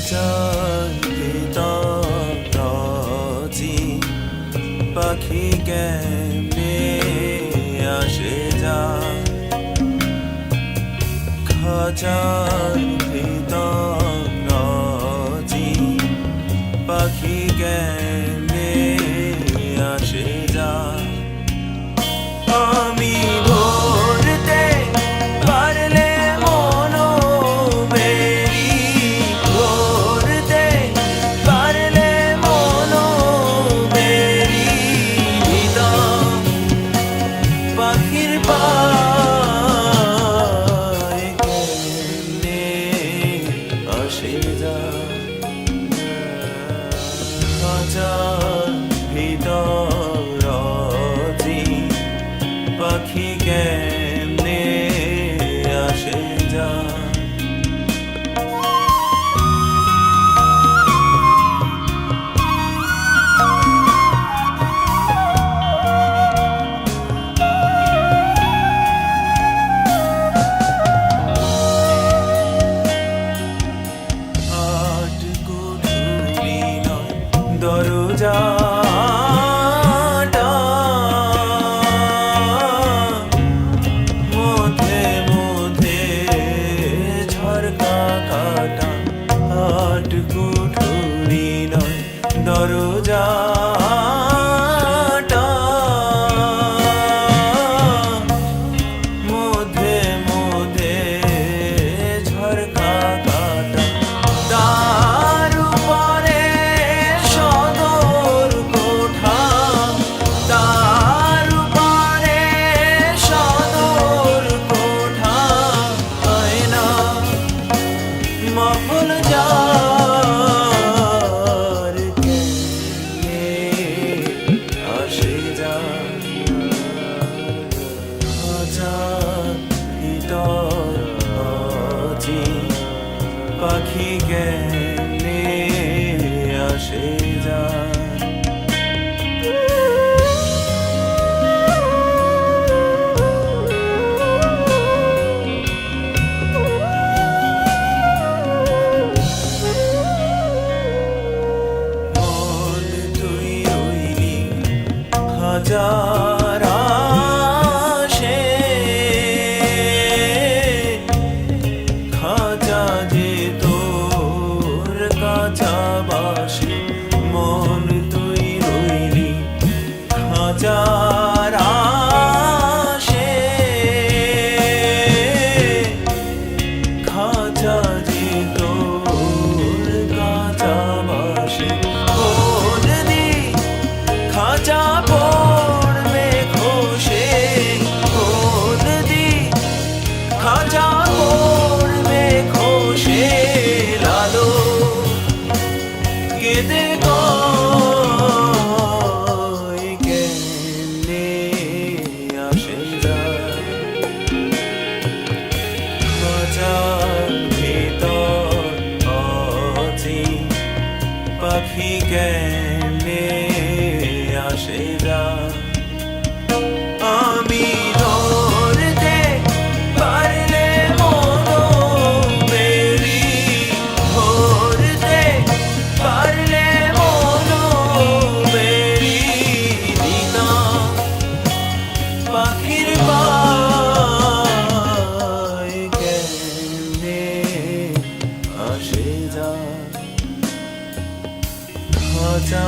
খাঁচার ভিতরজি পাখি কেমনে আসে যায় খাঁচার ভিতরজি পাখি কেমনে আসে যায় আমি ধরতে পারলে মনো বেরি ধরতে পারলে মনো বেরি দিতাম পাখির পায় কেমনে আসে যায় খাঁচার ভিতরজি পাখি কেমনে আসে যায় আট কুঠুরি নয় দরজাটা মধ্যে মধ্যে ঝরকা কাটা আট কুঠুরি নয় দরজাটা মধ্যে মধ্যে ঝরকা কাটা তার উপরে সদর কোঠা তার উপরে সদর কোঠা আয়না মফল যার কেমনে আসে যায় খাঁচার ভিতরজি পাখি কেমনে আসে যায় মন তুই রইলি হাজার আসে খাঁচা যে তোর কাছাবাসে মন তুই রইলি খাঁচার আসে খাঁচা যে তোর কাছাবাসে কোন দিন খাঁচা পড়বে খসে কোন দিন খাঁচা পড়বে খসে লালো কেঁদে কয় কেমনে আসে যায় খাঁচার ভিতরজি পাখি কেমনে আসে যায় আমি ধরতে পারলে মনো বেরি ধরতে পারলে মনো বেরি দিতাম পাখির পায় কেমনে আসে যায় খাঁচা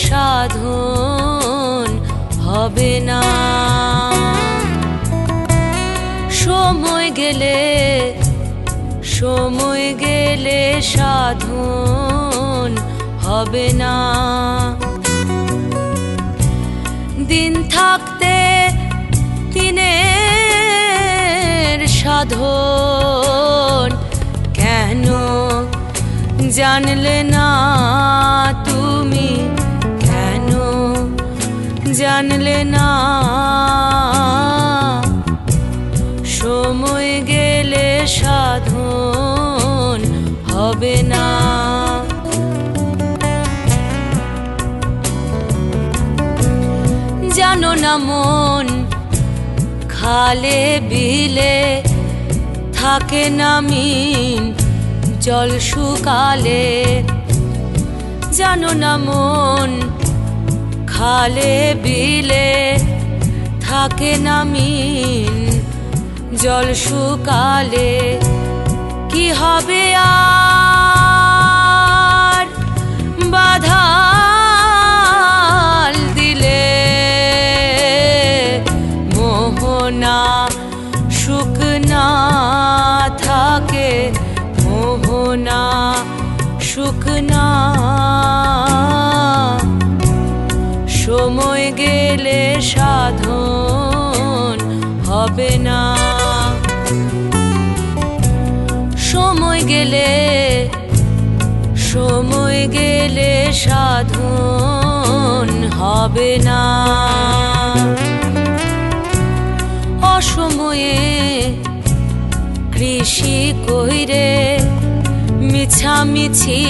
সাধন হবে না। সময় গেলে সাধন হবে না। দিন থাকতে দিনের সাধন কেন জানলে না তুমি, কেন জানলে না? সময় গেলে সাধন হবে না। জানো না মন খালে বিলে থাকে না মিন জল শুকালে। জানো না মন খালে বিলে থাকে না মিন জল শুকালে। কি হবে আর বাধাল দিলে, মোহনা সুখ না থাকে, মোহনা সুখ না। সময় গেলে সাধন হবে না। সময় গেলে সাধন হবে না। অসময়ে কৃষি কইরে মিছামিছি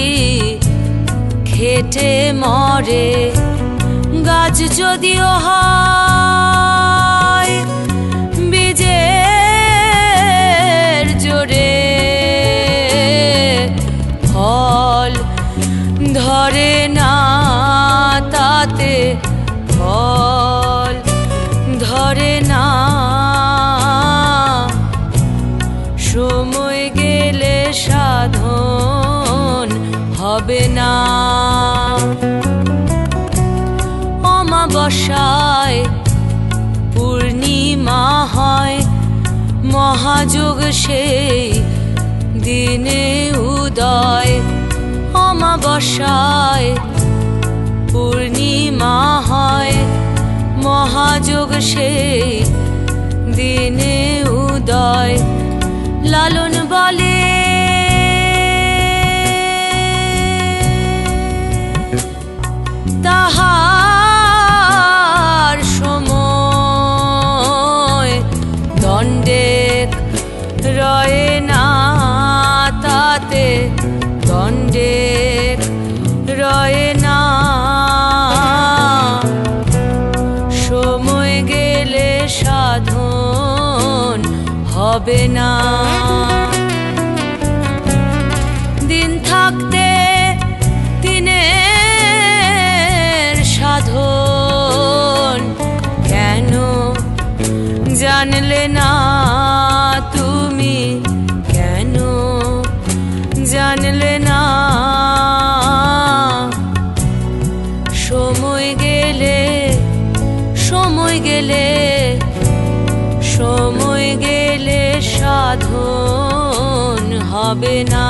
খেটে মরে। গাছ যদিও হয় বীজের জোরে, ফল ধরে না তাতে, ফল ধরে না। সময় গেলে সাধন হবে না। অমাবস্যায় পূর্ণিমা হয়, মহাযোগ সেই দিনে উদয়। অমাবস্যায় পূর্ণিমা হয়, মহাযোগ সেই দিনে উদয়। লালন বলে তাহার সময় দণ্ডেক রয়ে না তাতে, দণ্ডেক রয়ে না। সময় গেলে সাধন হবে না। দিন থাকতে দিনের সাধন কেন জানলে না তুমি, কেন জানলে না? সময় গেলে সাধন হবে না।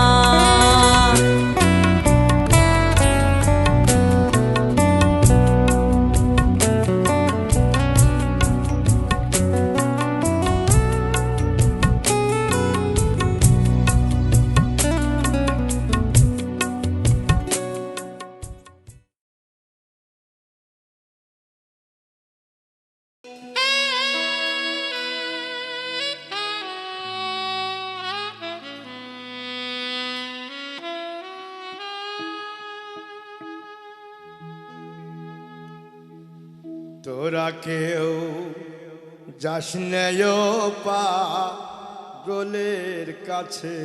তোরা কেউ যাস নেয় পাগলের কাছে,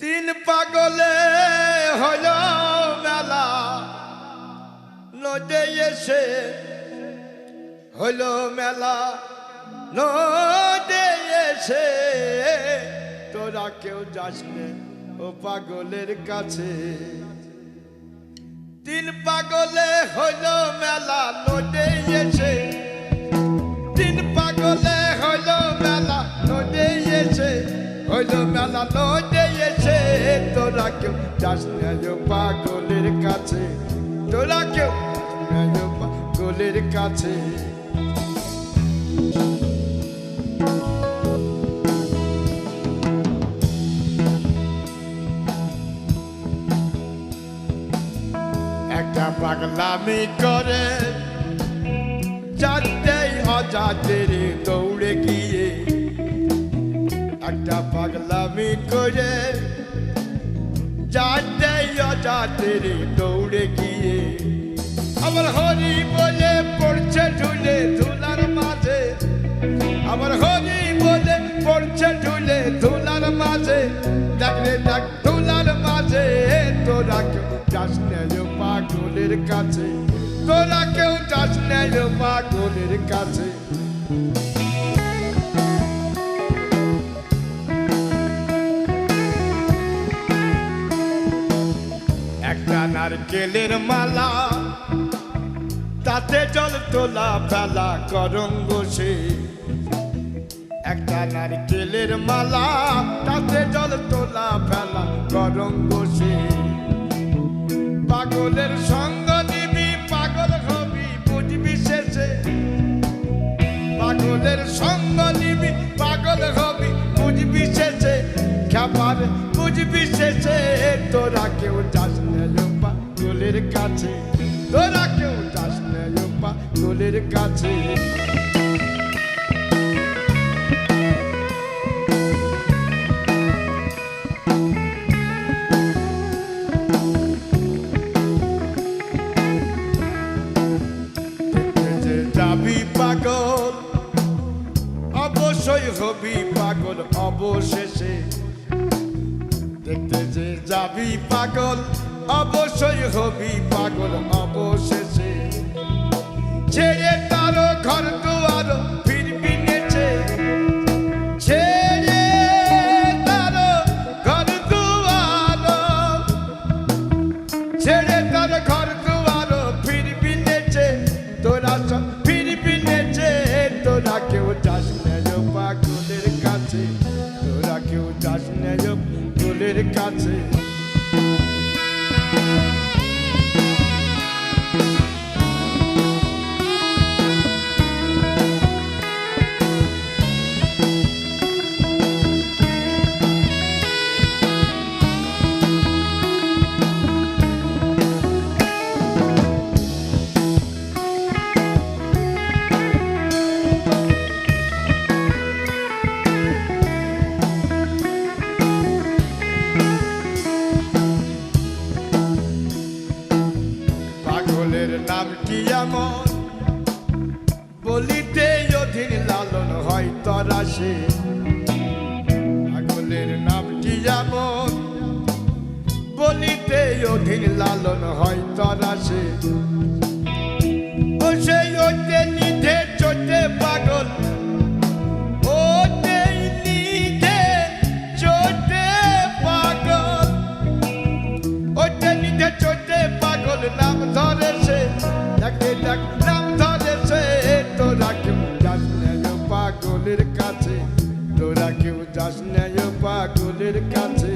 তিন পাগলে হল মেলা নদে এসে, হল মেলা নদে এসে। তোরা কেউ যাস নে ও পাগলের কাছে, তিন পাগলে হইল মেলা নদে এসে, তিন পাগলে হইল মেলা নদে এসে, হইল মেলা নদে এসে। তোরা কেউ যাস না পাগলের কাছে, তোরা কেউ যাস না পাগলের কাছে। একটা পাগলামি করে যাতেই অজাতের দৌড়ে গিয়ে, একটা পাগলামি করে যাতেই অজাতের দৌড়ে গিয়ে। আমার হরি বলে পড়ছে ঝুলে ধুলার মাঝে, আমার হরি বলে পড়ছে ঝুলে ধুলার মাঝে। দেখলে দেখ ধুলার মাঝে, তোরা কেউ যাস না পাগলের কাছে, তোরা কেউ যাস না পাগলের কাছে। একটা নারকেলের মালা, তাতে জল তোলা ফেলা করঙ্গ সে। একটা নারকেলের মালা, তাতে জল তোলা ফেলা করঙ্গ সে। পাগলের সঙ্গ নিবি পাগল হবি বুঝবি শেষে, পাগলের সঙ্গ নিবি পাগল হবি বুঝবি শেষে। খাবার বুঝবি শেষে, তোরা কেউ যাস না পাগলের কাছে, তোরা কেউ যাস না পাগলের কাছে। যাবি পাগল অবশ্যই হবি পাগল অবশেষে, দেখতে যে যাবি পাগল অবশ্যই হবি পাগল অবশেষে। ছেড়ে তারো ঘর দুয়ার ফিরবি নেচে, ছেড়ে তারো ঘর দুয়ার, ছেড়ে তার ঘর দুয়ার ফিরবি নেচে। তোরা সব ফিরবি নেচে, তোরা কেউ যাস না পাগলের কাছে, তোরা কেউ যাস না পাগলের কাছে। পাগলের নাম কি এমন বলিতে অধীর লালন হয় তরা সে, পাগলের নাম কি এমন বলিতে অধীর লালন হয় তরা সে। ও সেই ওতে নিধে চোটে পাগল, ওতে নিধে চোটে পাগল, ওতে নিধে চোটে পাগল নাম ধরে সে। দেখে দেখ নাম ধরে সে, তোরা কেউ যাস না পাগলের কাছে, তোরা কেউ যাস না পাগলের কাছে,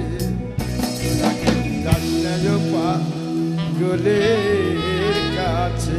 তোরা কেউ যাস না পাগলের কাছে।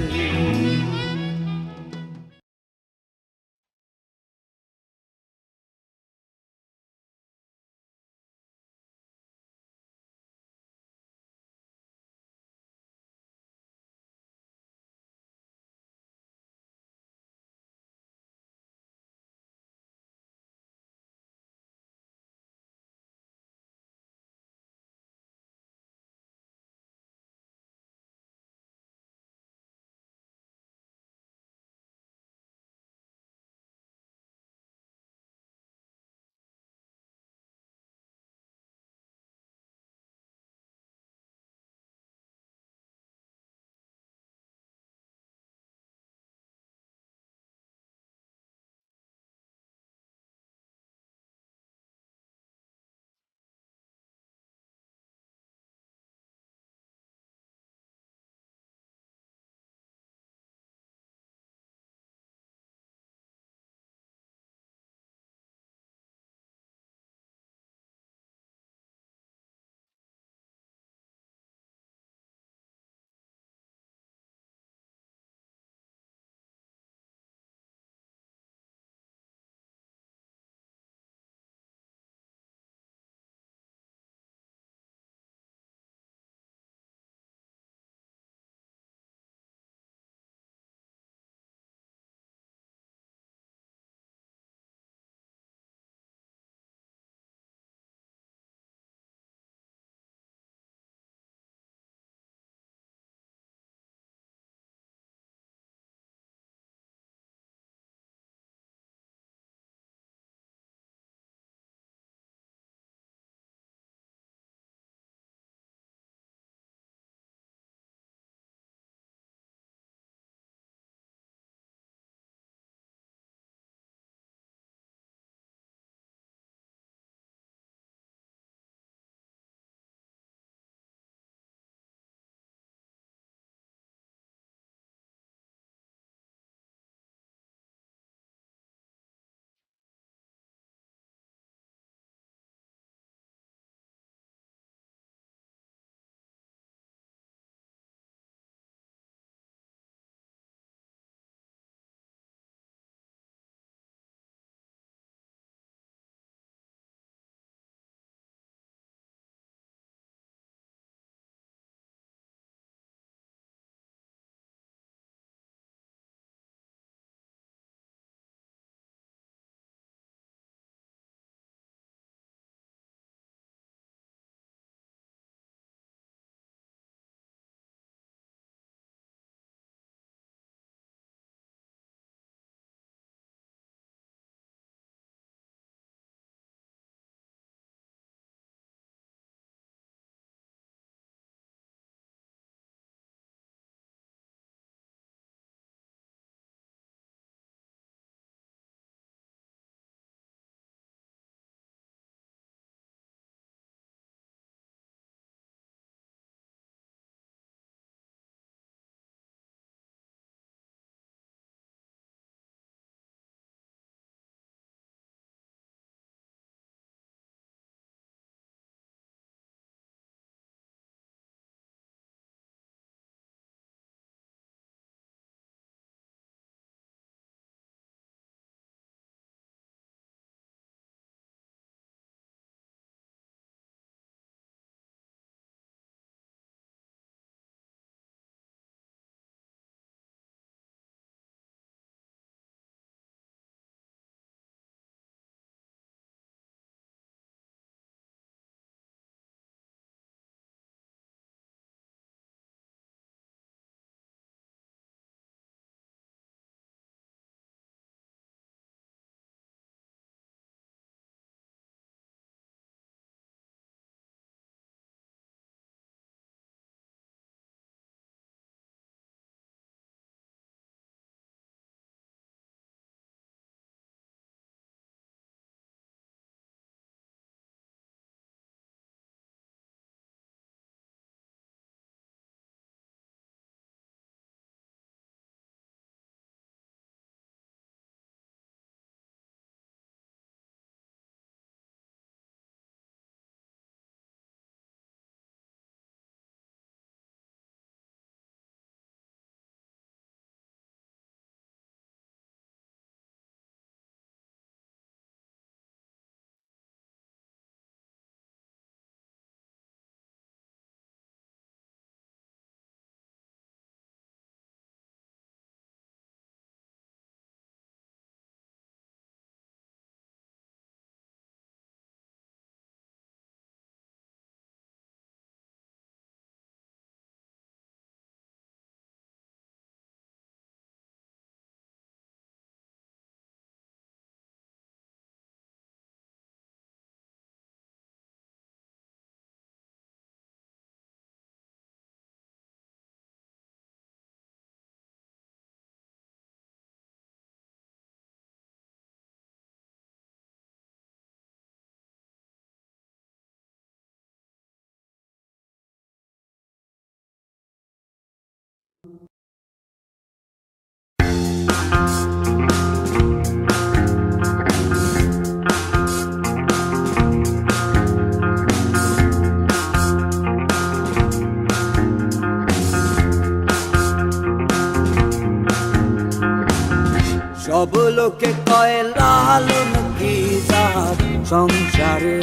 লোকে কয় লালন কি জাত সংসারে,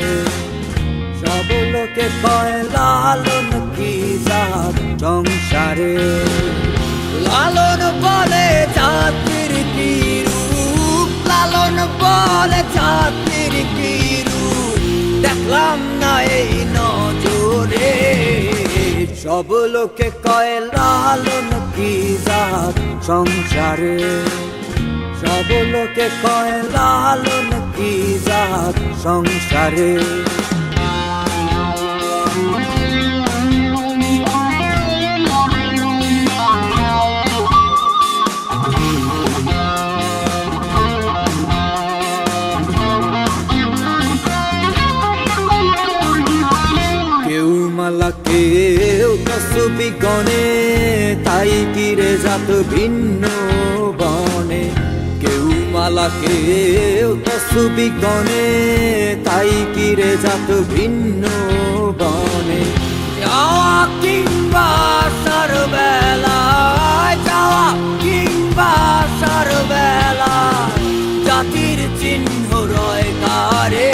সব লোকে কয় লালন কি জাত সংসারে। লালন বলে জাতির কি রূপ, লালন বলে জাতির কি রূপ, দেখলাম না এই নজরে। সব লোকে কয় লালন কি জাত সংসারে, সব লোকে কয় লালন কি জাত সংসারে। কেউ মালা কেউ তসবি গনে, তাই কিরে জাত ভিন্ন বনে। কেউ মালা কেউ তসবি গনে, তাই কিরে জাত ভিন্ন বনে। যাওয়া কিংবা সার বেলায়, যাওয়া কিংবা সার বেলায়, জাতির চিহ্ন রয় কারে।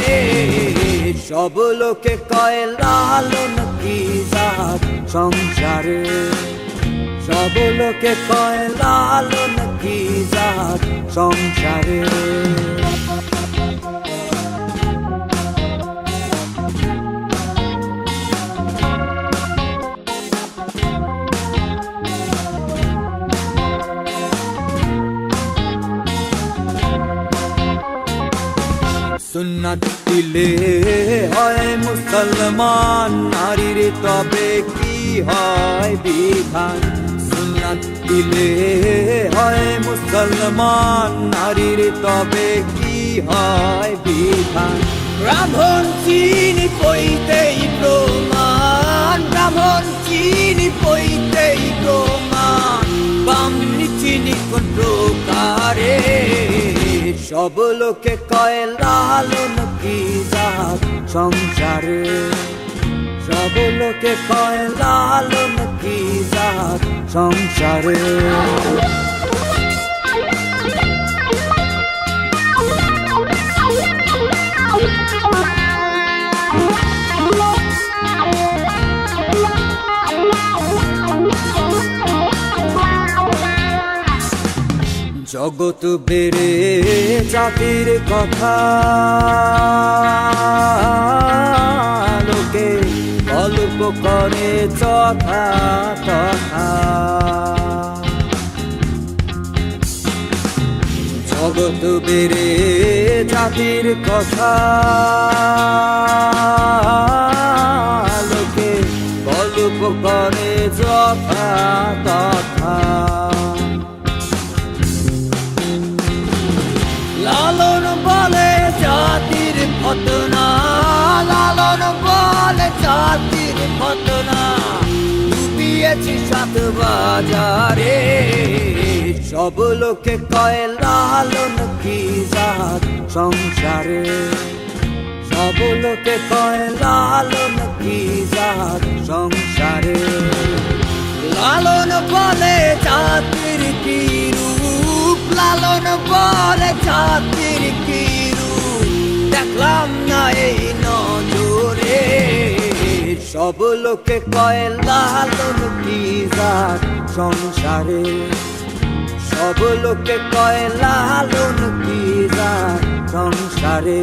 সব লোকে কয় লালন কি জাত সংসারে, সব লোকে কয় লালন কি জাত সংসারে। সুন্নাত দিলে হয় মুসলমান, নারীর তবে কি হয় বিধান। সুন্নাত দিলে হয় মুসলমান, নারীর তবে কি হয় বিধান। ব্রাহ্মণ চিনি পইতেই প্রমাণ, ব্রাহ্মণ চিনি পইতেই প্রমাণ, বামনি চিনি কোন প্রকারে। সব লোকে কয় লালন কি জাত সংসারে, সব লোকে কয় লালন কি জাত সংসারে। জগৎ বেড়ে জাতির কথা, লোকে গল্প করে যথা তথা। জগৎ বেড়ে জাতির কথা, লোকে গল্প করে যথা তথা। লালন বলে জাতির ঘটনা, লালন বলে জাতির ঘটনা, ডুবিয়েছি সাত বাজারে। সব লোকে কয় লালন কি জাত সংসারে, সব লোকে কয় লালন কি জাত সংসারে। লালন বলে জাতির কি রূপ, লালন বলে জাতির কি রূপ, দেখলাম না এই নজরে। সব লোকে কয় লালন কি জাত সংসারে, সব লোকে কয় লালন কি জাত সংসারে।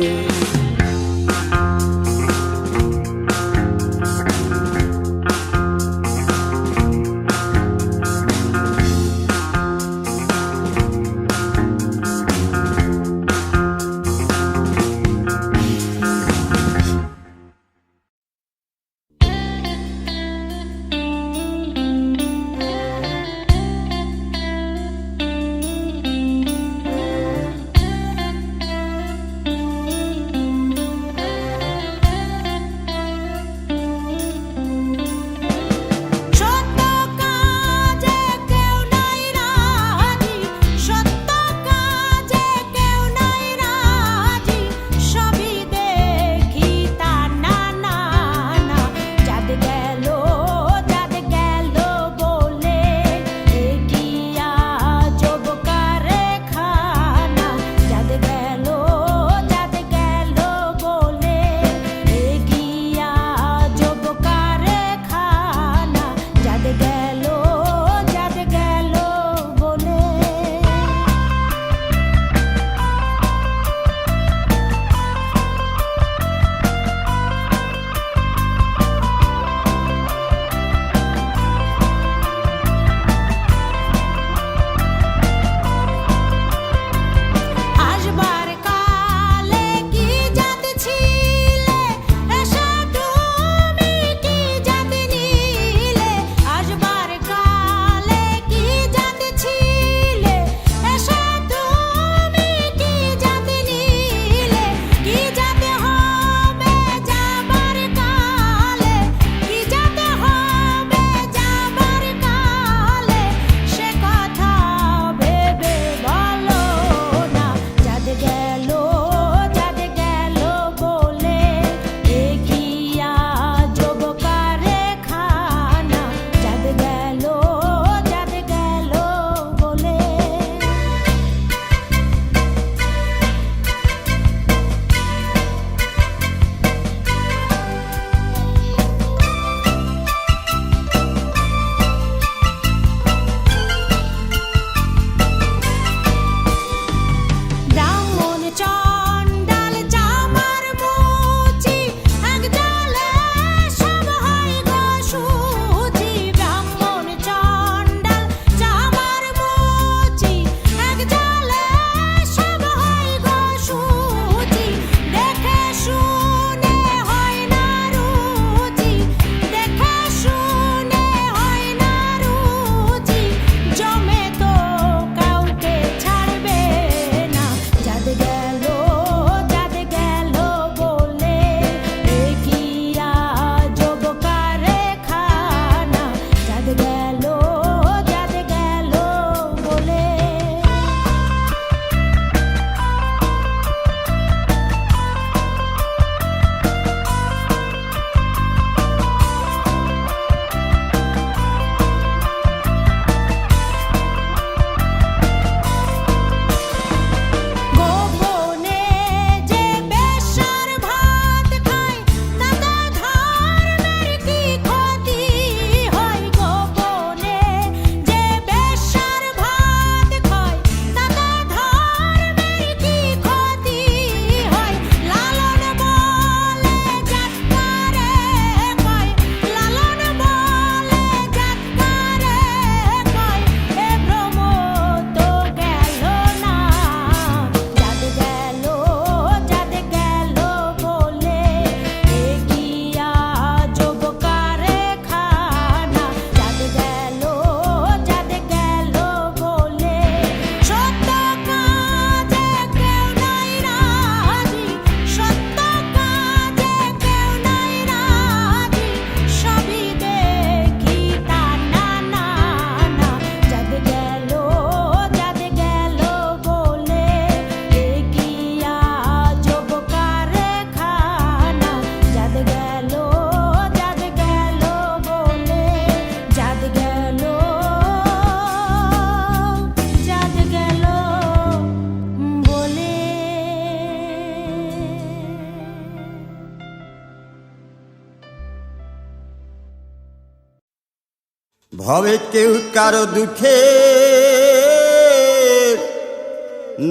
ভবে কেউ কারো দুঃখে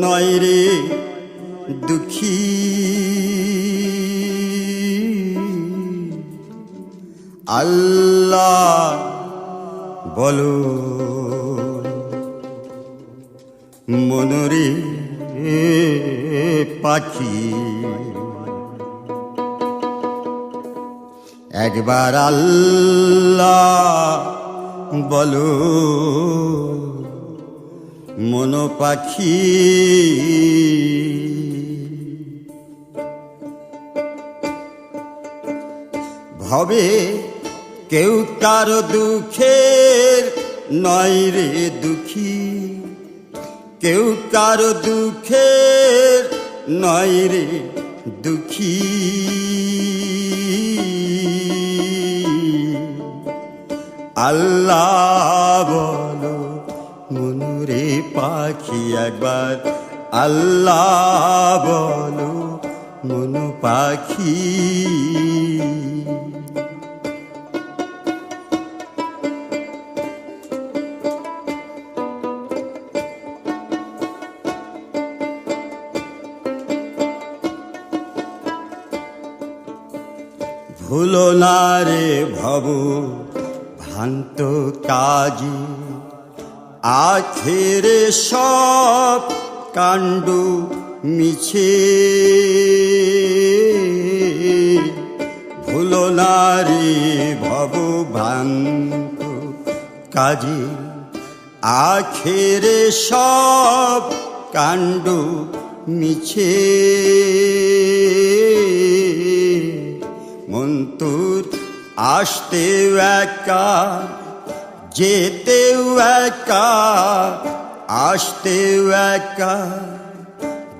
নয় রে দুঃখী, আল্লাহ বলো মনরে পাখি, একবার আল্লাহ বলো মন পাখি। ভবে কেউ কারো দুঃখের নয় রে দুঃখী, কেউ কারো দুঃখের নয় রে দুঃখী, আল্লাহ বলো মনুরে পাখি, একবার আল্লাহ বলো মনু পাখি। ভুলো না রে ভব ভ্রান্ত কাজী, আখেরে সব কাণ্ড মিছে। ভুলো না রে ভব ভ্রান্ত কাজী, আখেরে সব কাণ্ড মিছে। মন্তুর আসতেও একা, যেতেও একা, আসতেও একা,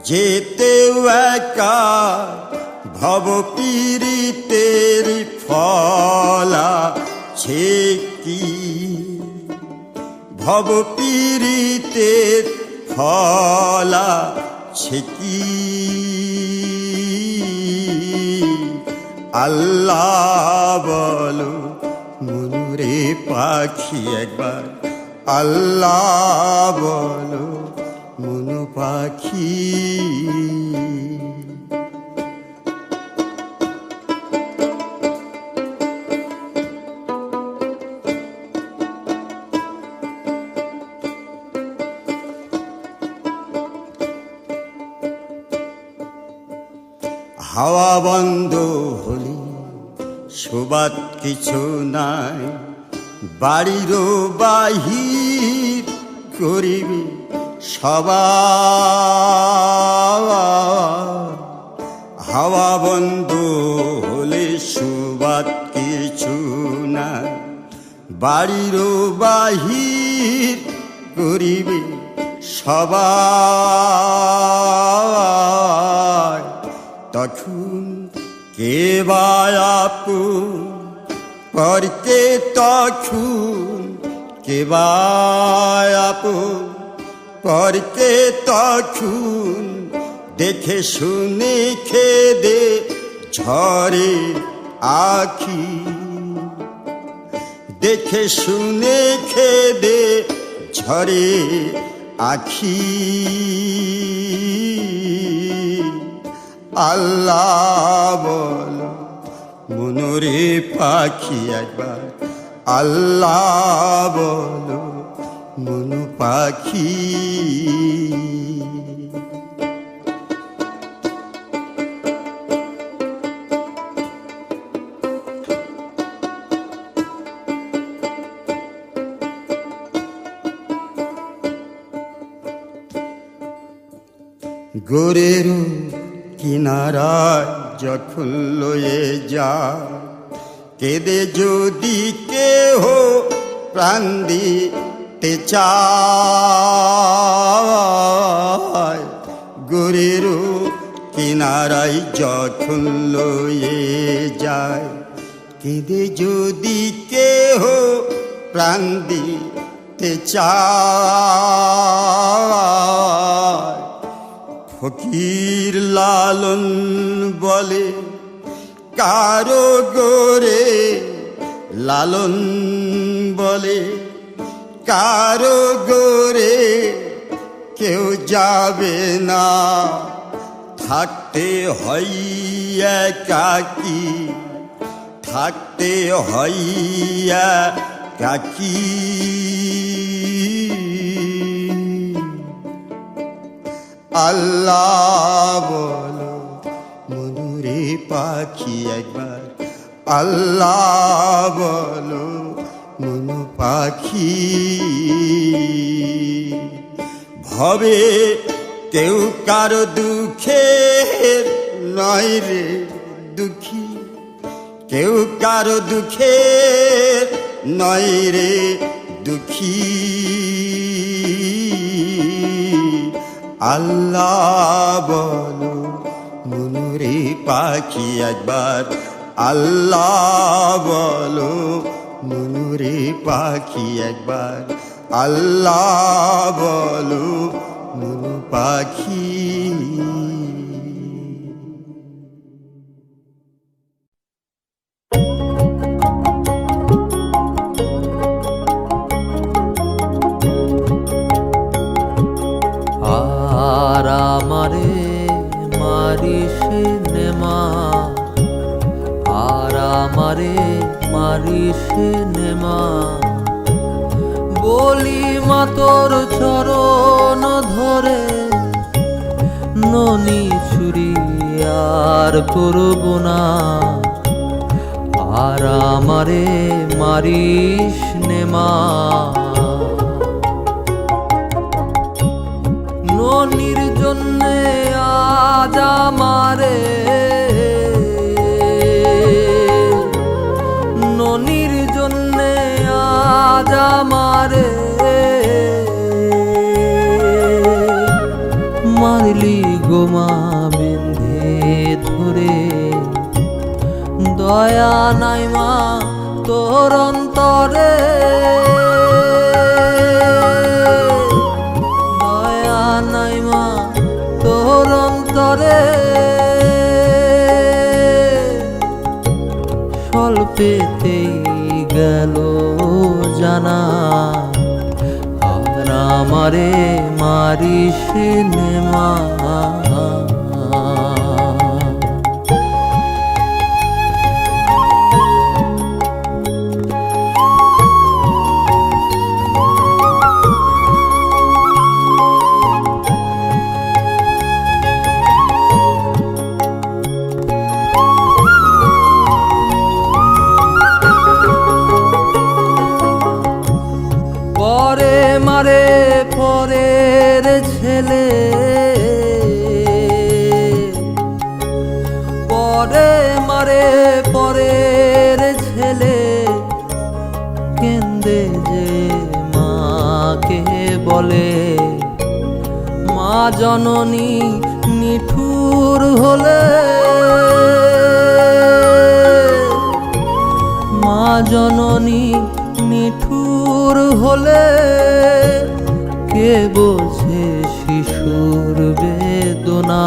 যেতেও একা, ভব পীড়িতের ফলা ছে কি, ভব পীড়িতের ফলা ছে কি, আল্লাহ বলো মনুরে পাখি, একবার আল্লাহ বলো মনু পাখি। হাওয়া বন্ধ হলি শোবাত কিছু নাই, বাড়িরও বাহির করিবি সবাই। হাওয়া বন্ধ হলে শোবাত কিছু নাই, বাড়িরও বাহির করিবি সবাই। তখন কে বা আপন পরকে, তখন কে বা আপন পরকে, তখন দেখে শুনে খেদে ঝরে আখি, দেখে শুনে খেদে ঝরে আখি, আল্লাহ বলো মনুরে পাখি, একবার আল্লাহ বলো মনু পাখি। গোরের কিনারায় যখন লয়ে যায়, কেদে যদি কেহ প্রাণ দিতে চায়, গোরের কিনারায় যখন লয়ে যায়, কেদে যদি কেহ প্রাণ দিতে চায়। ফকির লালন বলে কারো গোরে, লালন বলে বলে কারো গোরে কেউ যাবে না, থাকতে হয় একাকী, থাকতে হয় একাকী। আল্লাহ বলো মধুরে পাখি একবার, আল্লাহ বলো মনু পাখি। ভবে কেউ কারো দুঃখের নয় রে দুঃখী, কেউ কারো দুঃখের নয় রে দুঃখী। আল্লাহ বলো মনুরে পাখি একবার, আল্লাহ বলো মনুরে পাখি একবার, আল্লাহ বলো মনু পাখি। আর আমারে মারিস নেমা, আর আমারে মারিস নেমা, বলি মা তোর চরণ ধরে ননি চুরি আর করব না। আর আমারে মারিস নেমা, ননির জন্যে আজ আমারে, ননির জন্যে আজ আমারে মারলি গোমা বেঁধে ধরে। দয়া নাই মা তোর অন্তরে, দয়া নাই মা তোর অন্তরে, স্বল্পেতেই গেল জানা। আর আমারে মারিস নেমা, পরে মারে পরের ছেলে, পরে মারে পরের ছেলে, কেন্দে যে মাকে বলে। মা জননী নিঠুর হলে, মা জননী নিঠুর হলে, কে বোঝে শিশুর বেদনা।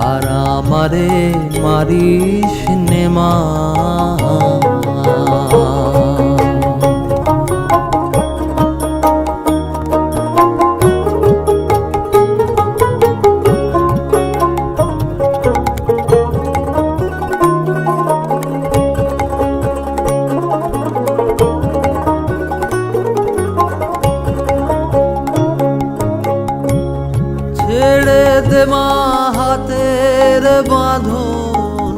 আর আমারে মারিস নেমা, ছেড়ে দে মা হাতের বাঁধন,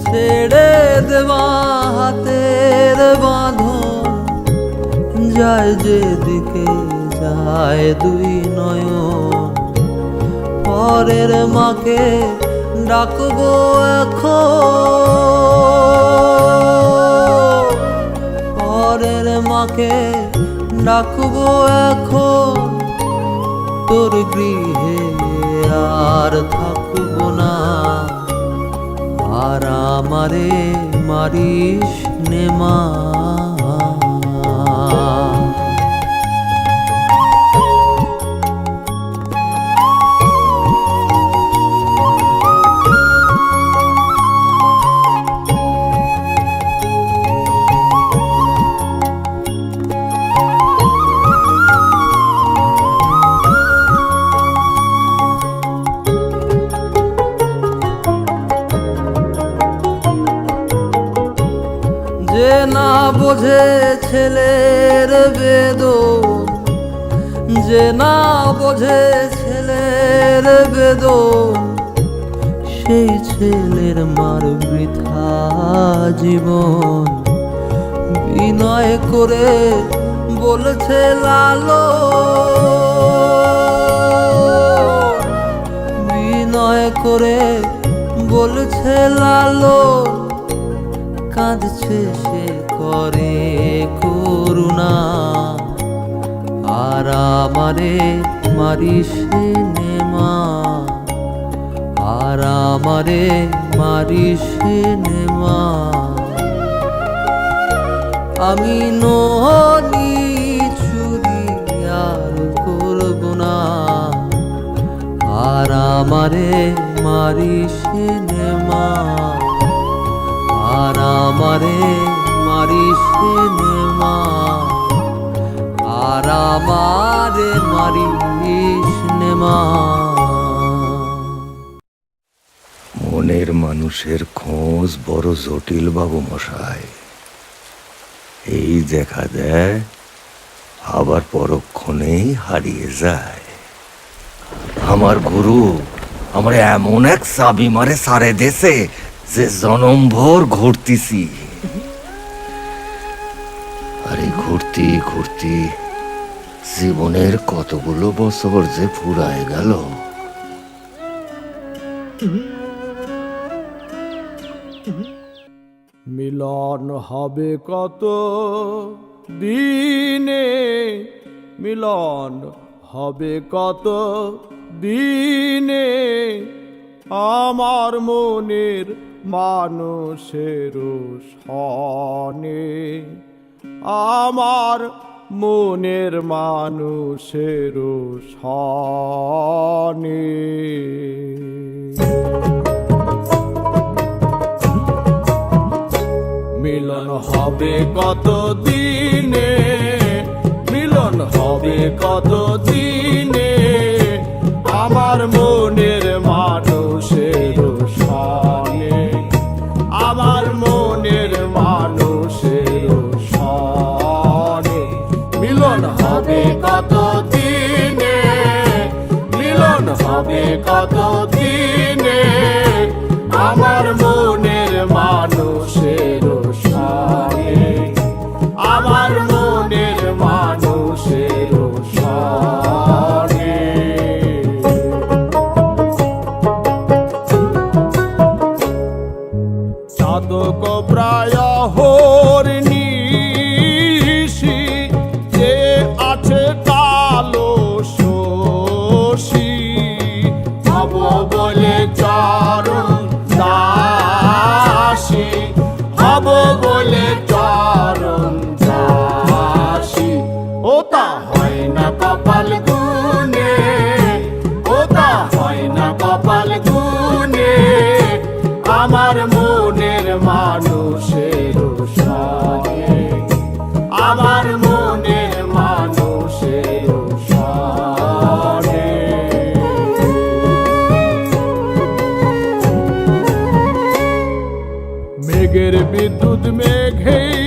ছেড়ে দে মা হাতের বাঁধন। যায় যেদিকে যায় দুই নয়ন, পরের মাকে ডাকবো এখন, পরের মাকে ডাকবো এখন। তোর গৃহে আর থাকবো না। আর আমারে মারিস নেমা, না বোঝে ছেলের বেদন, যে না বোঝে ছেলের বেদন, সেই ছেলের মার বৃথা জীবন। বিনয় করে বলছে লালো, বিনয় করে বলছে লালো, কাঁদছে সে করে করুণা। আর আমারে মারিস নে মা, আর আমারে মারিস নে মা। আমি ননি চুরি আর করব না, আর আমারে মারিস নে মা, আর আমারে মারিস নে মা, আর আমারে মারিস নে মা। মনের মানুষের খোঁজ বড় জটিল বাবু মশাই। এই দেখা দেয়, আবার পরক্ষণেই হারিয়ে যায়। আমার গুরু আমার এমন এক চাবি মারে সারে দেশে যে জনমভর ঘুরতিছি। আরে ঘুরতি ঘুরতি জীবনের কতগুলো বছর যে ফুরায় গেল। মিলন হবে কত দিনে, মিলন হবে কত দিনে, আমার মনের মানুষের সনে, আমার মনের মানুষের সনে। মিলন হবে কত দিনে, মিলন হবে কত দিনে, আমার মনের মানুষের সনে, আমার মনের মানুষের সনে। মিলন হবে কত দিনে, মিলন হবে কত দিনে, আমার মনের মানুষের সনে, আমার মনের মানুষের সনে। চাতক প্রায় হরিণীষি, যে আছে কালো শশী, হব বলে চরণ দাসী, হব বলে চরণ দাসী। ও তা হয় না কপাল গুনে, ও তা হয় না কপাল গুনে, আমার মনের মানুষের সনে, আমার মনের মানুষের সনে। মেঘের বিদ্যুৎ মেঘেই